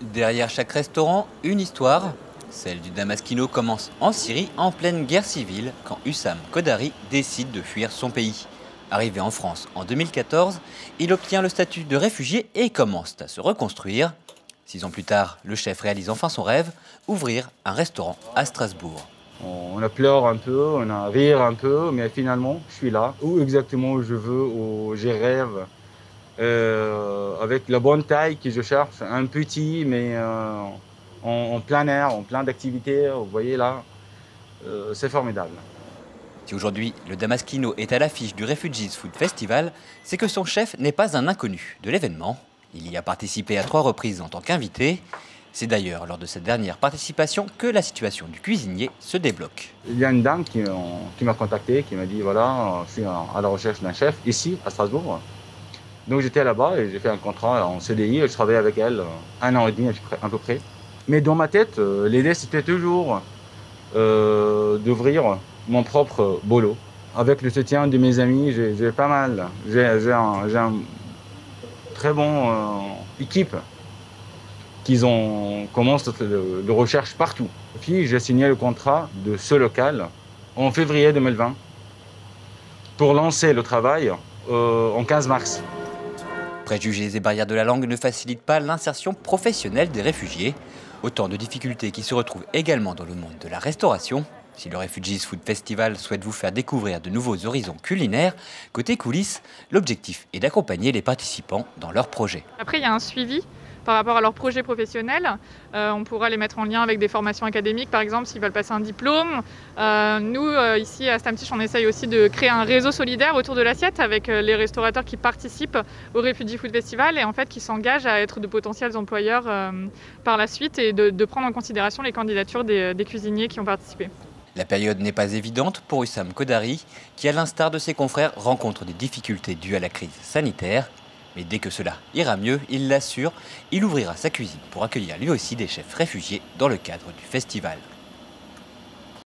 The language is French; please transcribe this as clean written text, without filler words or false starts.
Derrière chaque restaurant, une histoire. Celle du Damaskino commence en Syrie, en pleine guerre civile, quand Hussam Kodari décide de fuir son pays. Arrivé en France en 2014, il obtient le statut de réfugié et commence à se reconstruire. 6 ans plus tard, le chef réalise enfin son rêve, ouvrir un restaurant à Strasbourg. On a pleuré un peu, on a rire un peu, mais finalement, je suis là, où exactement je veux, où je rêve, avec la bonne taille que je cherche, un petit, mais en plein air, en plein d'activités, vous voyez là, c'est formidable. Si aujourd'hui le Damaskino est à l'affiche du Refugees Food Festival, c'est que son chef n'est pas un inconnu de l'événement. Il y a participé à 3 reprises en tant qu'invité. C'est d'ailleurs lors de cette dernière participation que la situation du cuisinier se débloque. Il y a une dame qui m'a contacté, qui m'a dit voilà, je suis à la recherche d'un chef ici à Strasbourg. Donc j'étais là-bas et j'ai fait un contrat en CDI et je travaillais avec elle 1 an et demi à peu près. Mais dans ma tête, l'idée c'était toujours d'ouvrir mon propre boulot. Avec le soutien de mes amis, j'ai pas mal. J'ai un très bon équipe qui commencent de recherche partout. Puis j'ai signé le contrat de ce local en février 2020 pour lancer le travail en 15 mars. Préjugés et barrières de la langue ne facilitent pas l'insertion professionnelle des réfugiés. Autant de difficultés qui se retrouvent également dans le monde de la restauration. Si le Refugees Food Festival souhaite vous faire découvrir de nouveaux horizons culinaires, côté coulisses, l'objectif est d'accompagner les participants dans leurs projets. Après, il y a un suivi par rapport à leurs projets professionnels. On pourra les mettre en lien avec des formations académiques, par exemple, s'ils veulent passer un diplôme. Nous, ici à Stamtisch, on essaye aussi de créer un réseau solidaire autour de l'assiette avec les restaurateurs qui participent au Refugee Food Festival et en fait qui s'engagent à être de potentiels employeurs par la suite et de prendre en considération les candidatures des cuisiniers qui ont participé. La période n'est pas évidente pour Hussam Kodari, qui, à l'instar de ses confrères, rencontre des difficultés dues à la crise sanitaire. Mais dès que cela ira mieux, il l'assure, il ouvrira sa cuisine pour accueillir lui aussi des chefs réfugiés dans le cadre du festival.